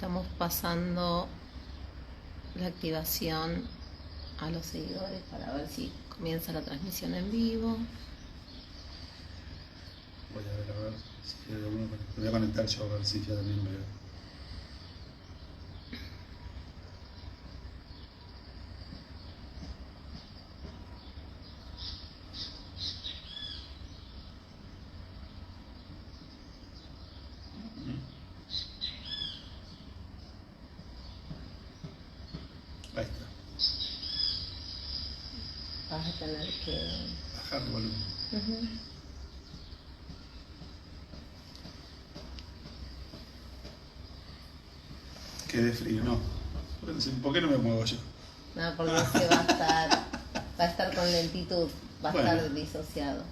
Estamos pasando la activación a los seguidores para ver si comienza la transmisión en vivo. Voy a ver si hay alguno. Me voy a conectar yo a ver si ya también veo. Ahí está. Vas a tener que Bajar el volumen. Quede frío, no. ¿Por qué no me muevo yo? No, porque ese va a estar con lentitud, va a estar disociado.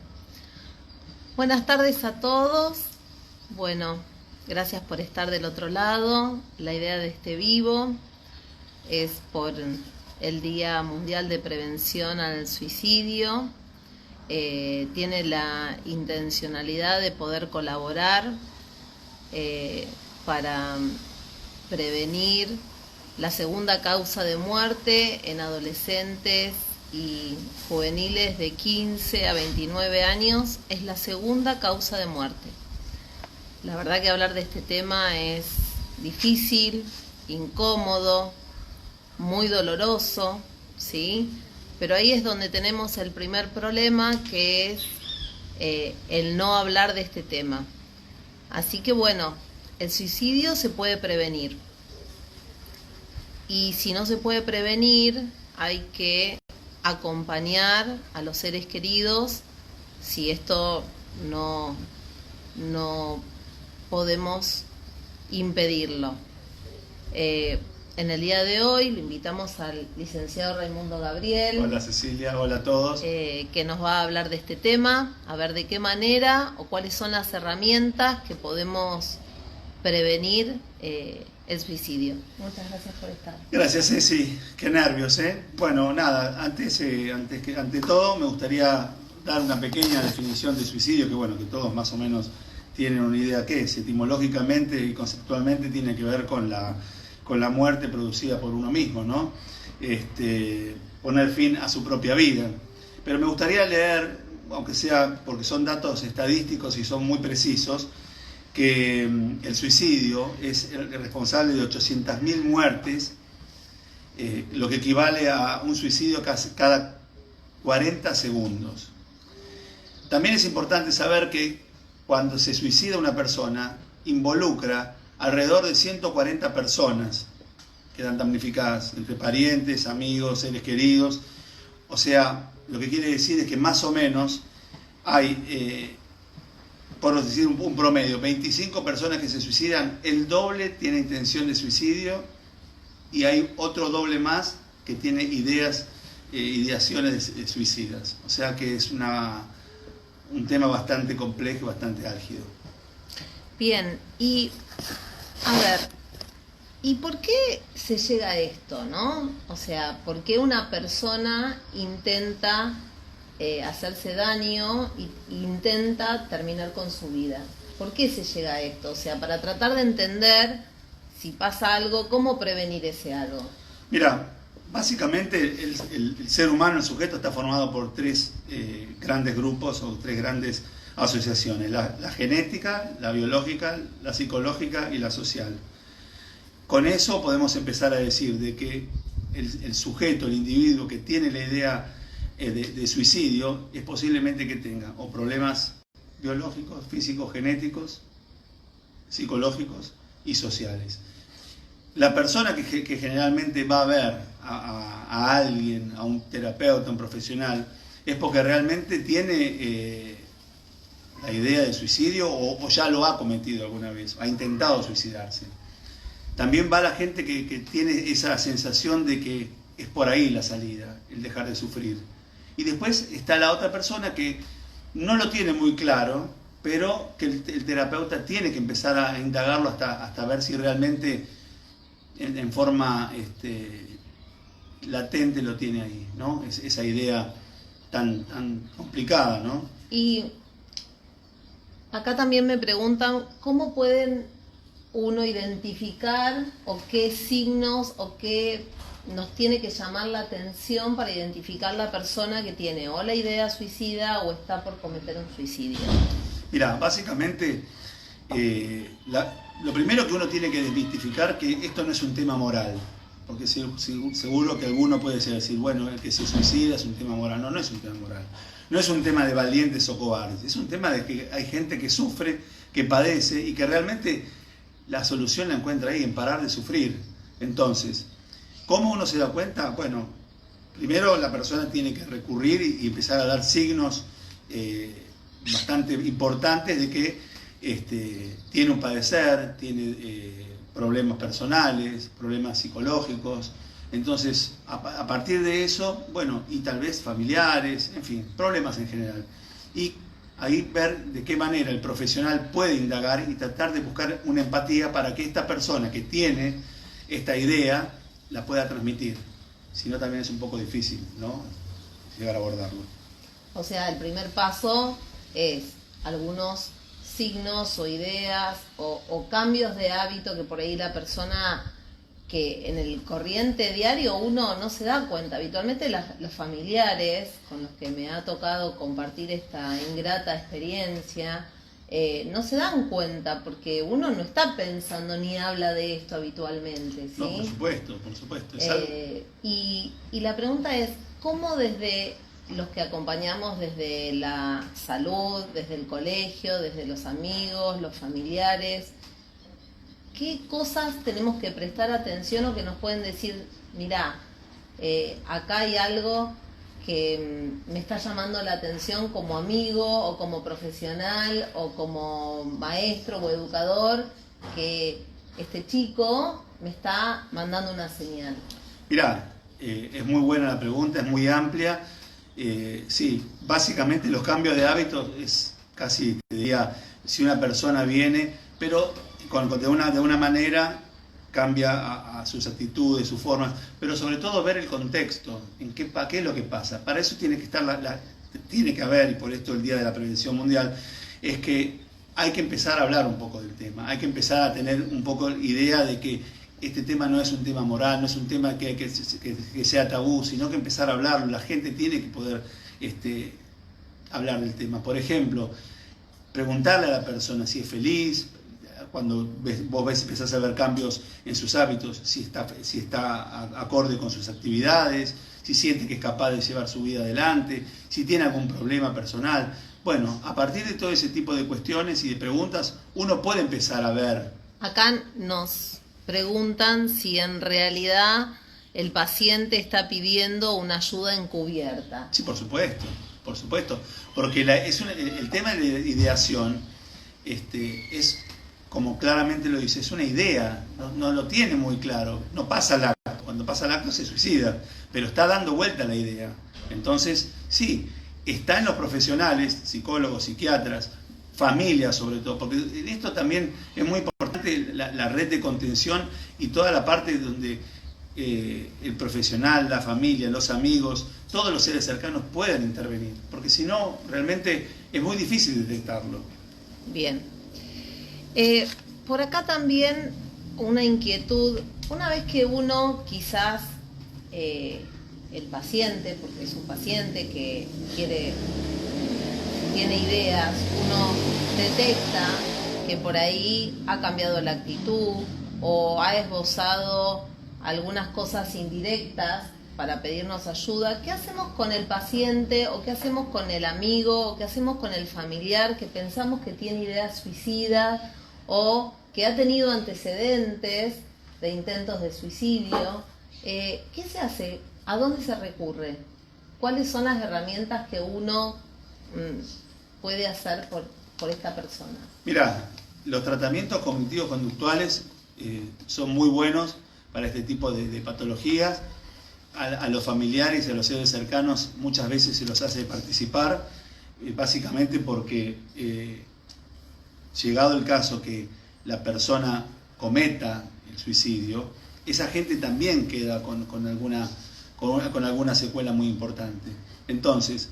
Buenas tardes a todos. Bueno, gracias por estar del otro lado. La idea de este vivo es por el Día Mundial de Prevención al Suicidio. Tiene la intencionalidad de poder colaborar para prevenir la segunda causa de muerte en adolescentes y juveniles de 15 a 29 años. Es la segunda causa de muerte. La verdad que hablar de este tema es difícil, incómodo, muy doloroso, ¿sí? Pero ahí es donde tenemos el primer problema, que es el no hablar de este tema. Así que bueno, el suicidio se puede prevenir. Y si no se puede prevenir, hay que acompañar a los seres queridos si esto no podemos impedirlo. En el día de hoy lo invitamos al licenciado Raimundo Gabriel. Hola Cecilia, hola a todos. Que nos va a hablar de este tema, a ver de qué manera o cuáles son las herramientas que podemos prevenir el suicidio. Muchas gracias por estar. Gracias Ceci, qué nervios, ¿eh? Bueno, nada, ante todo me gustaría dar una pequeña definición de suicidio, que bueno, que todos más o menos tienen una idea qué es. Etimológicamente y conceptualmente tiene que ver con la muerte producida por uno mismo, ¿no? Poner fin a su propia vida. Pero me gustaría leer, aunque sea porque son datos estadísticos y son muy precisos, que el suicidio es el responsable de 800.000 muertes, lo que equivale a un suicidio cada 40 segundos. También es importante saber que cuando se suicida una persona, involucra alrededor de 140 personas, quedan damnificadas, entre parientes, amigos, seres queridos. O sea, lo que quiere decir es que más o menos hay, por decir un promedio, 25 personas que se suicidan, el doble tiene intención de suicidio y hay otro doble más que tiene ideaciones suicidas. O sea que es un tema bastante complejo y bastante álgido. Bien, y a ver, ¿y por qué se llega a esto, no? O sea, ¿por qué una persona intenta hacerse daño e intenta terminar con su vida? ¿Por qué se llega a esto? O sea, para tratar de entender si pasa algo, ¿cómo prevenir ese algo? Mira, básicamente el ser humano, el sujeto, está formado por tres grandes grupos o tres grandes asociaciones: la genética, la biológica, la psicológica y la social. Con eso podemos empezar a decir de que el sujeto, el individuo que tiene la idea de suicidio, es posiblemente que tenga o problemas biológicos, físicos, genéticos, psicológicos y sociales. La persona que generalmente va a ver a alguien, a un terapeuta, a un profesional, es porque realmente tiene la idea de suicidio o ya lo ha cometido alguna vez, ha intentado suicidarse. También va la gente que tiene esa sensación de que es por ahí la salida, el dejar de sufrir. Y después está la otra persona que no lo tiene muy claro, pero que el terapeuta tiene que empezar a indagarlo hasta ver si realmente en forma latente lo tiene ahí, ¿no? Esa idea tan complicada, ¿no? Y acá también me preguntan cómo pueden uno identificar o qué signos o qué nos tiene que llamar la atención para identificar la persona que tiene o la idea suicida o está por cometer un suicidio? Mira, básicamente lo primero que uno tiene que desmitificar que esto no es un tema moral, porque seguro que alguno puede decir, bueno, el que se suicida es un tema moral. No, no es un tema moral. No es un tema de valientes o cobardes, es un tema de que hay gente que sufre, que padece y que realmente la solución la encuentra ahí, en parar de sufrir. Entonces, ¿cómo uno se da cuenta? Bueno, primero la persona tiene que recurrir y empezar a dar signos bastante importantes de que tiene un padecer, tiene problemas personales, problemas psicológicos. Entonces, a partir de eso, bueno, y tal vez familiares, en fin, problemas en general. Y ahí ver de qué manera el profesional puede indagar y tratar de buscar una empatía para que esta persona que tiene esta idea la pueda transmitir. Si no, también es un poco difícil, ¿no?, llegar a abordarlo. O sea, el primer paso es algunos signos o ideas o cambios de hábito que por ahí la persona, que en el corriente diario uno no se da cuenta. Habitualmente los familiares con los que me ha tocado compartir esta ingrata experiencia no se dan cuenta porque uno no está pensando ni habla de esto habitualmente, ¿sí? No, por supuesto. Y la pregunta es, ¿cómo desde los que acompañamos desde la salud, desde el colegio, desde los amigos, los familiares, qué cosas tenemos que prestar atención o que nos pueden decir, mirá, acá hay algo que me está llamando la atención como amigo o como profesional o como maestro o educador, que este chico me está mandando una señal? Mirá, es muy buena la pregunta, es muy amplia. Sí, básicamente los cambios de hábitos es casi, te diría, si una persona viene, pero de una manera cambia a sus actitudes, sus formas, pero sobre todo ver el contexto, qué es lo que pasa. Para eso tiene que estar tiene que haber, y por esto el Día de la Prevención Mundial, es que hay que empezar a hablar un poco del tema, hay que empezar a tener un poco idea de que este tema no es un tema moral, no es un tema que sea tabú, sino que empezar a hablarlo. La gente tiene que poder hablar del tema. Por ejemplo, preguntarle a la persona si es feliz, cuando vos empezás a ver cambios en sus hábitos, si está acorde con sus actividades, si siente que es capaz de llevar su vida adelante, si tiene algún problema personal. Bueno, a partir de todo ese tipo de cuestiones y de preguntas, uno puede empezar a ver. Acá nos preguntan si en realidad el paciente está pidiendo una ayuda encubierta. Sí, por supuesto, porque el tema de ideación es, como claramente lo dice, es una idea, no lo tiene muy claro, no pasa al acto, cuando pasa al acto se suicida, pero está dando vuelta la idea. Entonces, sí, está en los profesionales, psicólogos, psiquiatras, familias sobre todo, porque en esto también es muy importante la red de contención y toda la parte donde el profesional, la familia, los amigos, todos los seres cercanos puedan intervenir, porque si no, realmente es muy difícil detectarlo. Bien. Por acá también una inquietud, una vez que uno quizás, el paciente, porque es un paciente que tiene ideas, uno detecta que por ahí ha cambiado la actitud o ha esbozado algunas cosas indirectas para pedirnos ayuda. ¿Qué hacemos con el paciente o qué hacemos con el amigo o qué hacemos con el familiar que pensamos que tiene ideas suicidas o que ha tenido antecedentes de intentos de suicidio? ¿Qué se hace? ¿A dónde se recurre? ¿Cuáles son las herramientas que uno puede hacer por esta persona? Mira, los tratamientos cognitivos conductuales son muy buenos para este tipo de patologías. A los familiares y a los seres cercanos muchas veces se los hace participar, básicamente porque llegado el caso que la persona cometa el suicidio, esa gente también queda con alguna secuela muy importante. Entonces,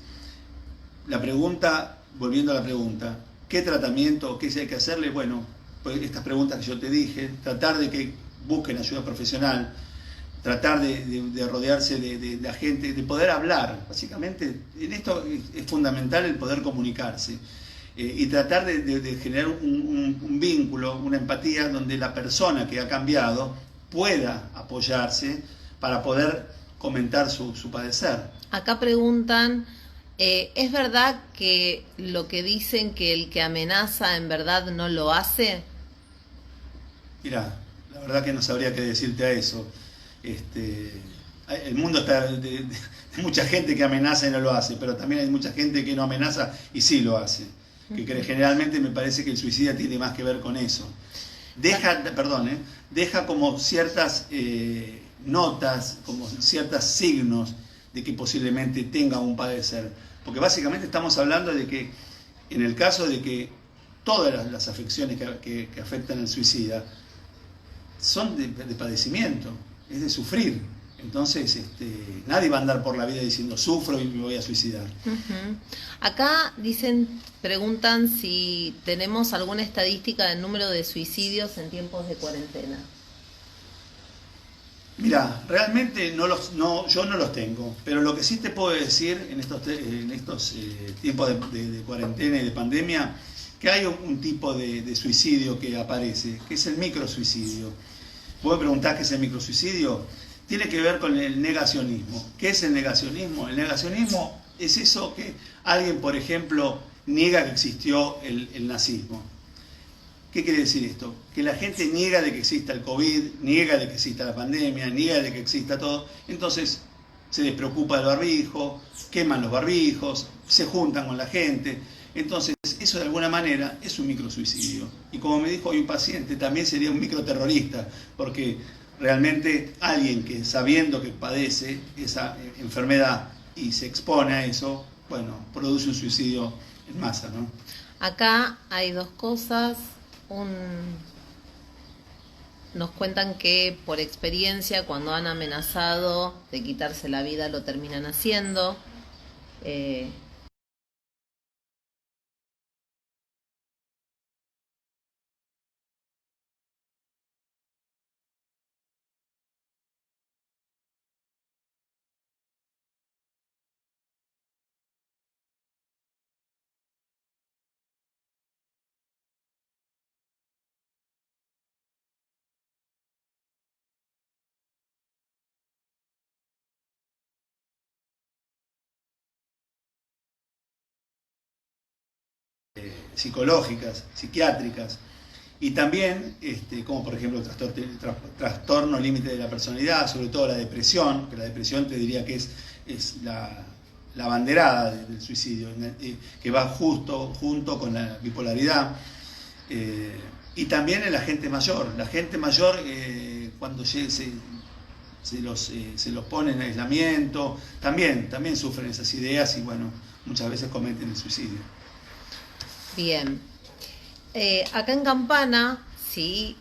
volviendo a la pregunta, ¿qué tratamiento o qué hay que hacerle? Bueno, estas preguntas que yo te dije, tratar de que busquen ayuda profesional, tratar de rodearse de la gente, de poder hablar. Básicamente, en esto es fundamental el poder comunicarse y tratar de generar un vínculo, una empatía donde la persona que ha cambiado pueda apoyarse para poder comentar su padecer. Acá preguntan, ¿es verdad que lo que dicen que el que amenaza en verdad no lo hace? Mirá, la verdad que no sabría qué decirte a eso. El mundo está de mucha gente que amenaza y no lo hace, pero también hay mucha gente que no amenaza y sí lo hace. Que generalmente me parece que el suicida tiene más que ver con eso. Deja como ciertas notas, como ciertos signos de que posiblemente tenga un padecer. Porque básicamente estamos hablando de que, en el caso de que todas las afecciones que afectan al suicida son de padecimiento, es de sufrir. Entonces, nadie va a andar por la vida diciendo sufro y me voy a suicidar. Acá preguntan si tenemos alguna estadística del número de suicidios en tiempos de cuarentena. Mira, realmente yo no los tengo, pero lo que sí te puedo decir en estos tiempos de cuarentena y de pandemia, que hay un tipo de suicidio que aparece, que es el microsuicidio. Vos me preguntás qué es el microsuicidio. Tiene que ver con el negacionismo. ¿Qué es el negacionismo? El negacionismo es eso que alguien, por ejemplo, niega que existió el nazismo. ¿Qué quiere decir esto? Que la gente niega de que exista el COVID, niega de que exista la pandemia, niega de que exista todo. Entonces se les preocupa el barbijo, queman los barbijos, se juntan con la gente. Entonces eso de alguna manera es un microsuicidio. Y como me dijo hoy un paciente, también sería un microterrorista, porque realmente alguien que sabiendo que padece esa enfermedad y se expone a eso, bueno, produce un suicidio en masa, ¿no? Acá hay dos cosas. Nos cuentan que por experiencia cuando han amenazado de quitarse la vida lo terminan haciendo. Psicológicas, psiquiátricas, y también, como por ejemplo el trastorno límite de la personalidad, sobre todo la depresión, que la depresión te diría que es la banderada del suicidio, que va junto con la bipolaridad, y también en la gente mayor. La gente mayor, cuando se los pone en aislamiento, también sufren esas ideas y bueno, muchas veces cometen el suicidio. Bien, acá en Campana sí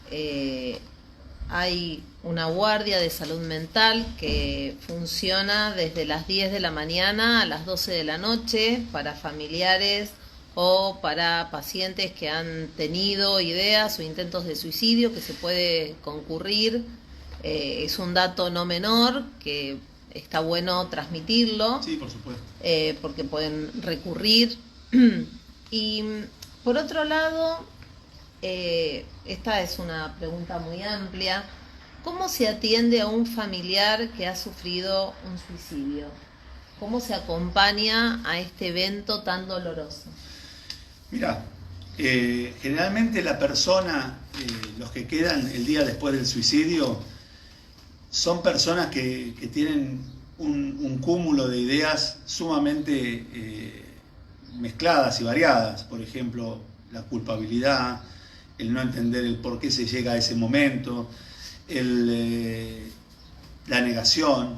hay una guardia de salud mental que funciona desde las 10 de la mañana a las 12 de la noche para familiares o para pacientes que han tenido ideas o intentos de suicidio, que se puede concurrir. Es un dato no menor que está bueno transmitirlo. Sí, por supuesto. Porque pueden recurrir. Y por otro lado, esta es una pregunta muy amplia. ¿Cómo se atiende a un familiar que ha sufrido un suicidio? ¿Cómo se acompaña a este evento tan doloroso? Mira, generalmente la persona, los que quedan el día después del suicidio, son personas que tienen un cúmulo de ideas sumamente mezcladas y variadas. Por ejemplo, la culpabilidad, el no entender el por qué se llega a ese momento, la negación.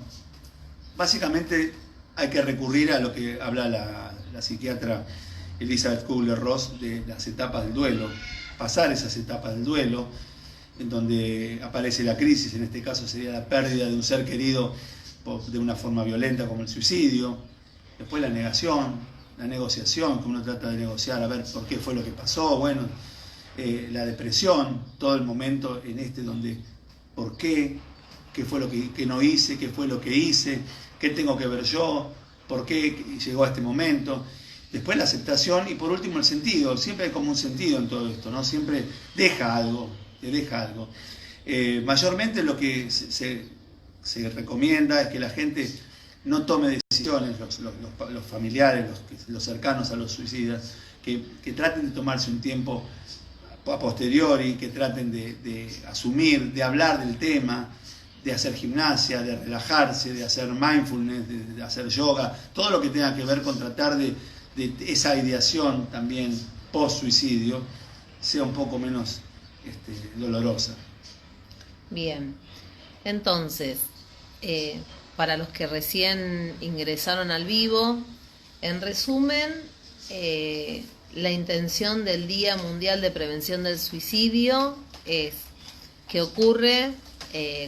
Básicamente hay que recurrir a lo que habla la psiquiatra Elizabeth Kubler-Ross de las etapas del duelo, pasar esas etapas del duelo, en donde aparece la crisis. En este caso sería la pérdida de un ser querido de una forma violenta como el suicidio, después la negación, la negociación, que uno trata de negociar a ver por qué fue lo que pasó, bueno, la depresión, todo el momento en donde, ¿por qué? ¿Qué fue lo que no hice? ¿Qué fue lo que hice? ¿Qué tengo que ver yo? ¿Por qué llegó a este momento? Después la aceptación y por último el sentido. Siempre hay como un sentido en todo esto, ¿no? Siempre deja algo, te deja algo. Mayormente lo que se recomienda es que la gente no tome decisiones, los familiares, los cercanos a los suicidas, que traten de tomarse un tiempo a posteriori, que traten de asumir, de hablar del tema, de hacer gimnasia, de relajarse, de hacer mindfulness, de hacer yoga, todo lo que tenga que ver con tratar de esa ideación también post-suicidio sea un poco menos dolorosa. Bien, entonces, para los que recién ingresaron al vivo, en resumen, la intención del Día Mundial de Prevención del Suicidio es que ocurre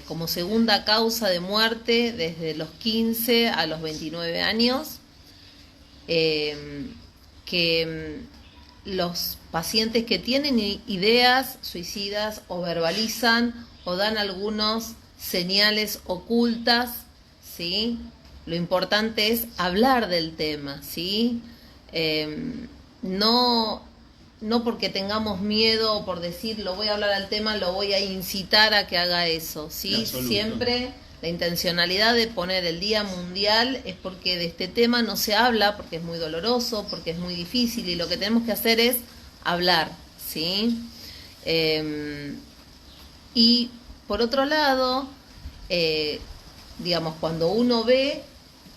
como segunda causa de muerte desde los 15 a los 29 años, que los pacientes que tienen ideas suicidas o verbalizan o dan algunos señales ocultas, ¿sí? Lo importante es hablar del tema, ¿sí? No porque tengamos miedo o por decir lo voy a hablar al tema, lo voy a incitar a que haga eso, ¿sí? Siempre la intencionalidad de poner el Día Mundial es porque de este tema no se habla, porque es muy doloroso, porque es muy difícil y lo que tenemos que hacer es hablar, ¿sí? Y por otro lado, digamos, cuando uno ve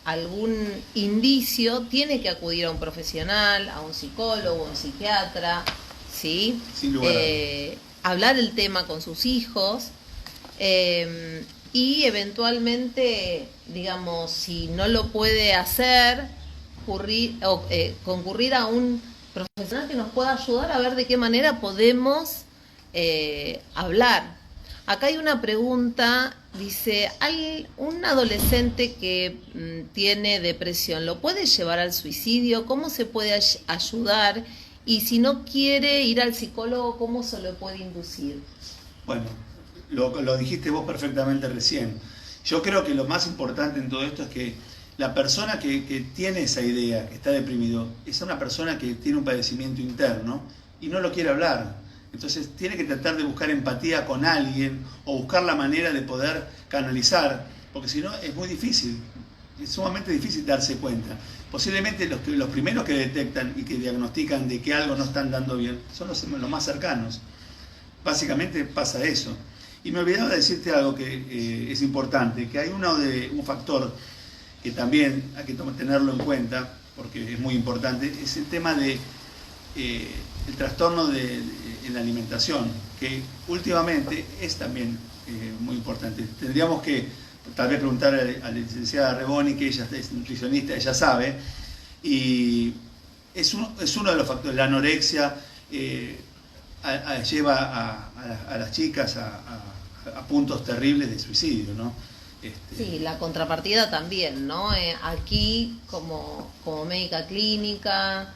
algún indicio, tiene que acudir a un profesional, a un psicólogo, a un psiquiatra, ¿sí? Sin lugar hablar el tema con sus hijos, y eventualmente, digamos, si no lo puede hacer, concurrir a un profesional que nos pueda ayudar a ver de qué manera podemos hablar. Acá hay una pregunta, dice, un adolescente que tiene depresión, ¿lo puede llevar al suicidio? ¿Cómo se puede ayudar? Y si no quiere ir al psicólogo, ¿cómo se lo puede inducir? Bueno, lo dijiste vos perfectamente recién. Yo creo que lo más importante en todo esto es que la persona que tiene esa idea, que está deprimido, es una persona que tiene un padecimiento interno y no lo quiere hablar. Entonces tiene que tratar de buscar empatía con alguien o buscar la manera de poder canalizar, porque si no es muy difícil, es sumamente difícil darse cuenta. Posiblemente los primeros que detectan y que diagnostican de que algo no están dando bien son los más cercanos. Básicamente pasa eso. Y me olvidaba de decirte algo que es importante, que hay un factor que también hay que tenerlo en cuenta, porque es muy importante, es el tema de el trastorno en la alimentación, que últimamente es también muy importante. Tendríamos que tal vez preguntar a la licenciada Reboni, que ella es nutricionista, ella sabe, y es uno de los factores. La anorexia lleva a las chicas a puntos terribles de suicidio, ¿no? Sí, la contrapartida también, ¿no? Aquí, como médica clínica,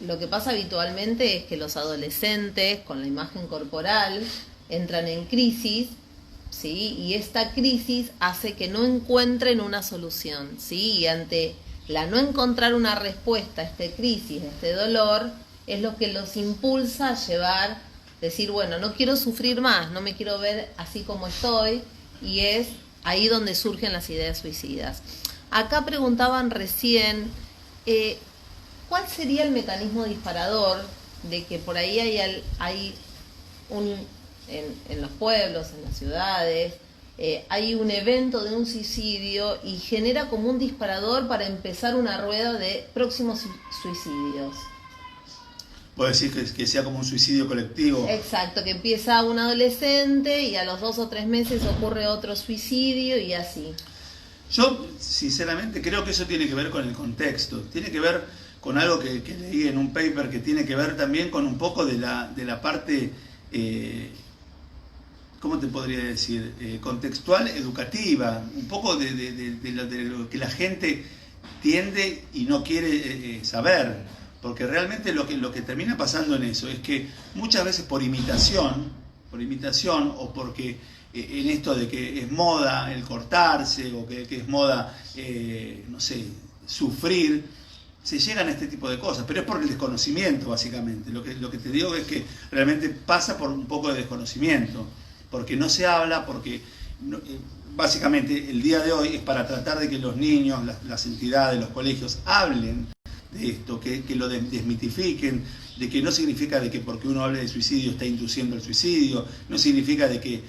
lo que pasa habitualmente es que los adolescentes con la imagen corporal entran en crisis, ¿sí? Y esta crisis hace que no encuentren una solución, ¿sí? Y ante la no encontrar una respuesta a esta crisis, a este dolor, es lo que los impulsa a decir, bueno, no quiero sufrir más, no me quiero ver así como estoy, y es ahí donde surgen las ideas suicidas. Acá preguntaban recién, ¿cuál sería el mecanismo disparador de que por ahí hay en los pueblos, en las ciudades, hay un evento de un suicidio y genera como un disparador para empezar una rueda de próximos suicidios? ¿Puedo decir que sea como un suicidio colectivo? Exacto, que empieza un adolescente y a los 2 o 3 meses ocurre otro suicidio y así. Yo, sinceramente, creo que eso tiene que ver con el contexto. Tiene que ver con algo que leí en un paper que tiene que ver también con un poco de la parte, ¿cómo te podría decir? Contextual, educativa. Un poco de lo que la gente tiende y no quiere saber. porque realmente lo que termina pasando en eso es que muchas veces por imitación o porque en esto de que es moda el cortarse o que es moda, no sé, sufrir, se llegan a este tipo de cosas, pero es por el desconocimiento básicamente. Lo que te digo es que realmente pasa por un poco de desconocimiento, porque no se habla, porque básicamente el día de hoy es para tratar de que los niños, las entidades, los colegios hablen de esto, que lo desmitifiquen, de que no significa de que porque uno hable de suicidio está induciendo el suicidio, no significa de que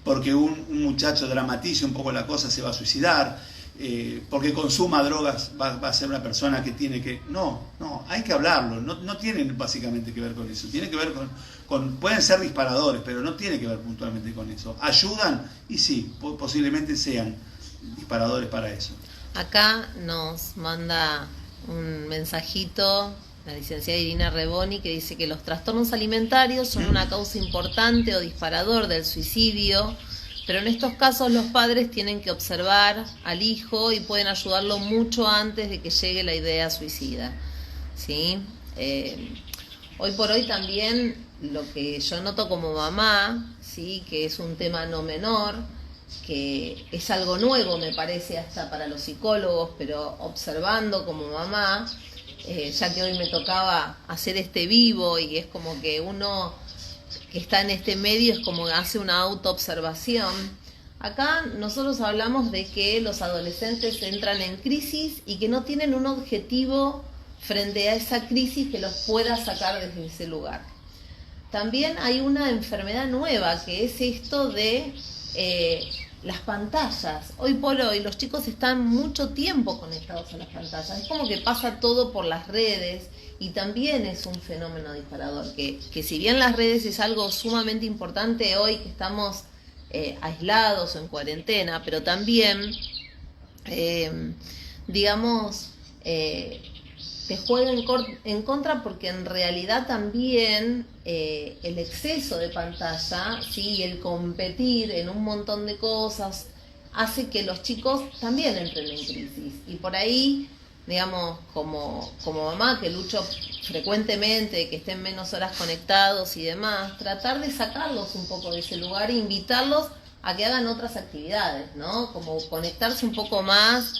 porque un muchacho dramatice un poco la cosa se va a suicidar, porque consuma drogas va a ser una persona que tiene que... No, hay que hablarlo, no tienen básicamente que ver con eso, tiene que ver con pueden ser disparadores, pero no tiene que ver puntualmente con eso. ¿Ayudan? Y sí, posiblemente sean disparadores para eso. Acá nos manda un mensajito la licenciada Irina Reboni, que dice que los trastornos alimentarios son una causa importante o disparador del suicidio, pero en estos casos los padres tienen que observar al hijo y pueden ayudarlo mucho antes de que llegue la idea suicida, ¿sí? Hoy por hoy también lo que yo noto como mamá, ¿sí?, que es un tema no menor, que es algo nuevo me parece hasta para los psicólogos, pero observando como mamá, ya que hoy me tocaba hacer este vivo y es como que uno que está en este medio es como que hace una autoobservación. Acá nosotros hablamos de que los adolescentes entran en crisis y que no tienen un objetivo frente a esa crisis que los pueda sacar desde ese lugar. También hay una enfermedad nueva que es esto de las pantallas. Hoy por hoy los chicos están mucho tiempo conectados a las pantallas. Es como que pasa todo por las redes y también es un fenómeno disparador. Que si bien las redes es algo sumamente importante hoy que estamos aislados o en cuarentena, pero también, te juega en contra porque en realidad también el exceso de pantalla, ¿sí?, el competir en un montón de cosas hace que los chicos también entren en crisis. Y por ahí, digamos, como mamá que lucho frecuentemente que estén menos horas conectados y demás, tratar de sacarlos un poco de ese lugar e invitarlos a que hagan otras actividades, ¿no? Como conectarse un poco más,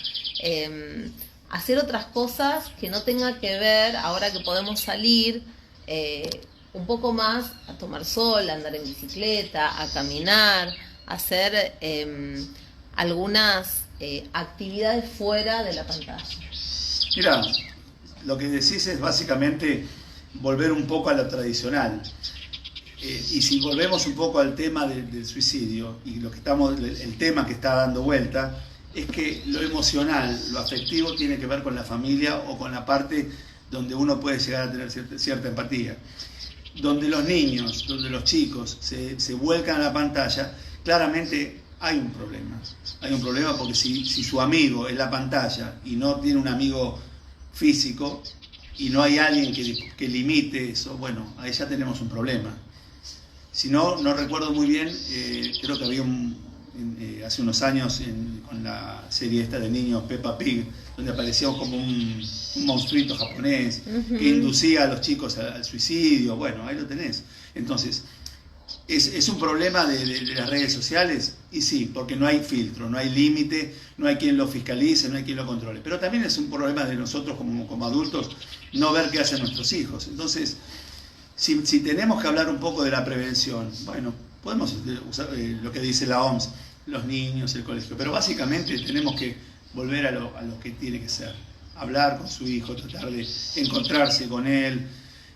hacer otras cosas que no tengan que ver, ahora que podemos salir, un poco más a tomar sol, a andar en bicicleta, a caminar, a hacer algunas actividades fuera de la pantalla. Mira, lo que decís es básicamente volver un poco a lo tradicional. Y si volvemos un poco al tema del suicidio, y el tema que está dando vuelta, es que lo emocional, lo afectivo tiene que ver con la familia o con la parte donde uno puede llegar a tener cierta empatía. Donde los niños, donde los chicos se vuelcan a la pantalla, claramente hay un problema. Hay un problema porque si su amigo es la pantalla y no tiene un amigo físico y no hay alguien que limite eso, bueno, ahí ya tenemos un problema. Si no recuerdo muy bien, creo que había hace unos años con la serie esta de niños Peppa Pig, donde aparecía como un monstruito japonés que inducía a los chicos al suicidio. Bueno, ahí lo tenés. Entonces, ¿es un problema de las redes sociales? Y sí, porque no hay filtro, no hay límite, no hay quien lo fiscalice, no hay quien lo controle. Pero también es un problema de nosotros como adultos no ver qué hacen nuestros hijos. Entonces, si tenemos que hablar un poco de la prevención, bueno, podemos usar lo que dice la OMS, los niños, el colegio, pero básicamente tenemos que volver a lo que tiene que ser. Hablar con su hijo, tratar de encontrarse con él,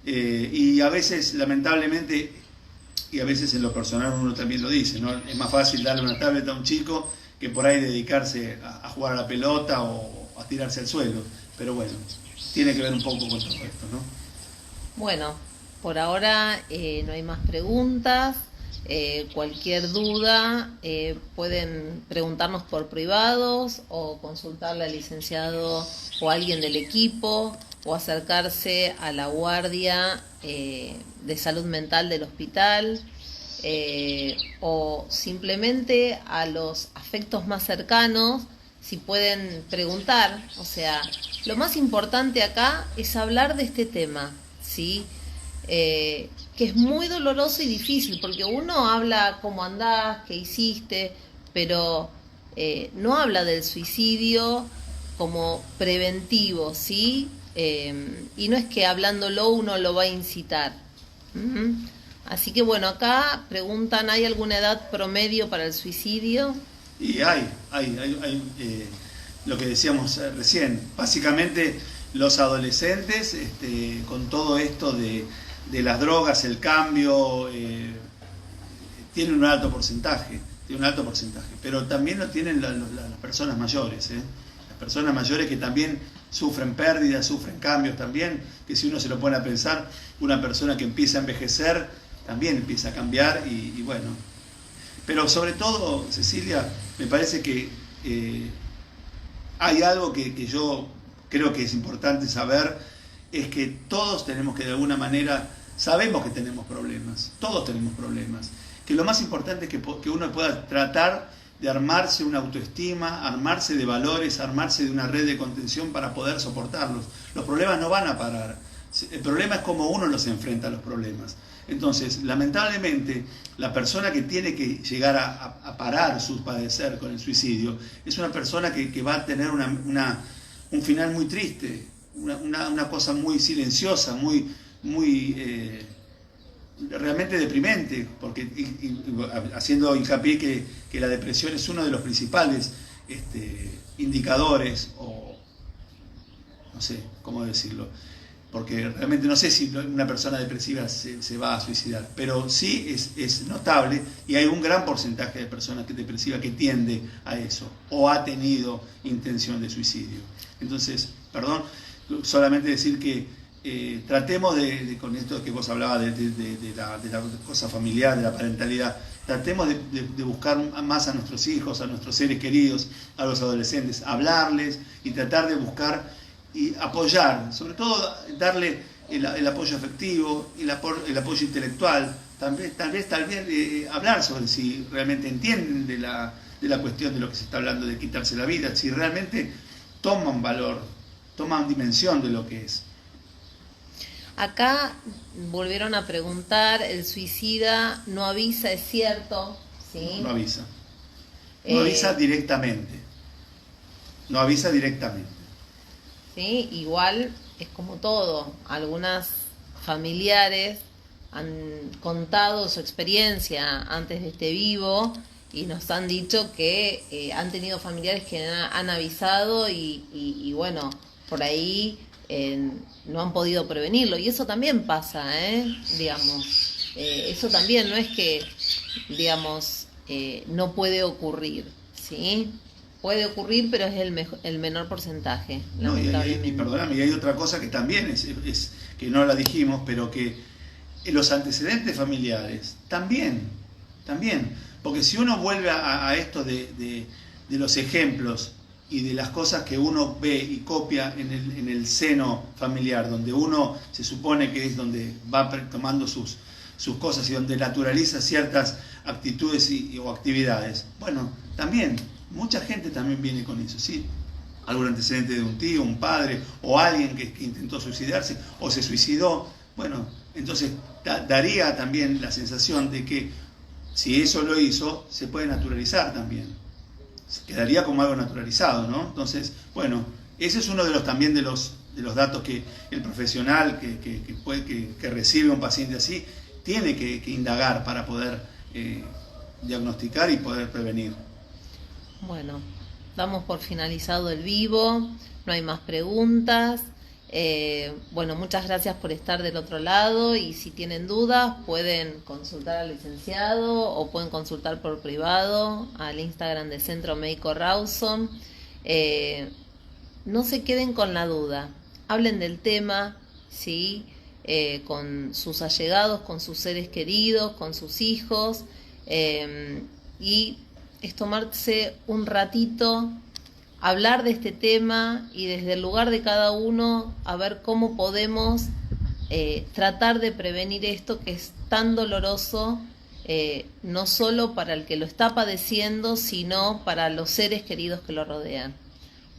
y a veces, lamentablemente, y a veces en lo personal uno también lo dice, ¿no? Es más fácil darle una tableta a un chico que por ahí dedicarse a jugar a la pelota o a tirarse al suelo, pero bueno, tiene que ver un poco con todo esto, ¿no? Bueno, por ahora no hay más preguntas. Cualquier duda pueden preguntarnos por privados o consultarle al licenciado o a alguien del equipo o acercarse a la guardia de salud mental del hospital o simplemente a los afectos más cercanos si pueden preguntar, o sea, lo más importante acá es hablar de este tema, ¿sí? Que es muy doloroso y difícil, porque uno habla cómo andás, qué hiciste, pero no habla del suicidio como preventivo, ¿sí? Y no es que hablándolo uno lo va a incitar. Uh-huh. Así que bueno, acá preguntan, ¿hay alguna edad promedio para el suicidio? Y hay lo que decíamos recién, básicamente los adolescentes, con todo esto de las drogas, el cambio, tienen un alto porcentaje, pero también lo tienen las personas mayores, las personas mayores que también sufren pérdidas, sufren cambios también, que si uno se lo pone a pensar, una persona que empieza a envejecer también empieza a cambiar y bueno. Pero sobre todo, Cecilia, me parece que hay algo que yo creo que es importante saber, es que todos tenemos que de alguna manera, sabemos que tenemos problemas, todos tenemos problemas, que lo más importante es que uno pueda tratar de armarse una autoestima, armarse de valores, armarse de una red de contención para poder soportarlos. Los problemas no van a parar, el problema es cómo uno los enfrenta a los problemas. Entonces, lamentablemente, la persona que tiene que llegar a parar su padecer con el suicidio es una persona que va a tener un final muy triste, una cosa muy silenciosa, realmente deprimente, porque haciendo hincapié que la depresión es uno de los principales indicadores, o no sé cómo decirlo, porque realmente no sé si una persona depresiva se va a suicidar, pero sí es notable y hay un gran porcentaje de personas depresivas que tiende a eso o ha tenido intención de suicidio. Entonces, perdón, solamente decir que tratemos con esto que vos hablabas de la cosa familiar, de la parentalidad, tratemos de buscar más a nuestros hijos, a nuestros seres queridos, a los adolescentes, hablarles y tratar de buscar y apoyar, sobre todo darle el apoyo afectivo, el apoyo intelectual, tal vez hablar sobre si realmente entienden de la cuestión de lo que se está hablando de quitarse la vida, si realmente toman valor, toman dimensión de lo que es. Acá volvieron a preguntar, el suicida no avisa, ¿es cierto? ¿Sí? No avisa. No avisa directamente. No avisa directamente. ¿Sí? Igual es como todo, algunas familiares han contado su experiencia antes de este vivo y nos han dicho que han tenido familiares que han avisado y bueno, por ahí no han podido prevenirlo, y eso también pasa, digamos, eso también no es que, digamos, no puede ocurrir, ¿sí? Puede ocurrir, pero es el menor porcentaje. No, y perdóname, y hay otra cosa que también es que no la dijimos, pero que los antecedentes familiares también, porque si uno vuelve a esto de los ejemplos y de las cosas que uno ve y copia en el seno familiar, donde uno se supone que es donde va tomando sus cosas y donde naturaliza ciertas actitudes o actividades, bueno, también mucha gente también viene con eso, ¿sí? Algún antecedente de un tío, un padre, o alguien que intentó suicidarse, o se suicidó. Bueno, entonces daría también la sensación de que si eso lo hizo, se puede naturalizar también. Quedaría como algo naturalizado, ¿no? Entonces, bueno, ese es uno de los datos que el profesional que recibe a un paciente así tiene que indagar para poder diagnosticar y poder prevenir. Bueno, damos por finalizado el vivo, no hay más preguntas. Bueno, muchas gracias por estar del otro lado y si tienen dudas pueden consultar al licenciado o pueden consultar por privado al Instagram de Centro Médico Rawson. No se queden con la duda, hablen del tema, ¿sí? Con sus allegados, con sus seres queridos, con sus hijos, y es tomarse un ratito, hablar de este tema y desde el lugar de cada uno a ver cómo podemos tratar de prevenir esto que es tan doloroso no solo para el que lo está padeciendo, sino para los seres queridos que lo rodean.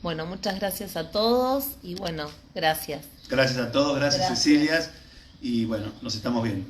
Bueno, muchas gracias a todos y bueno, gracias. Gracias a todos, gracias. Cecilia, y bueno, nos estamos viendo.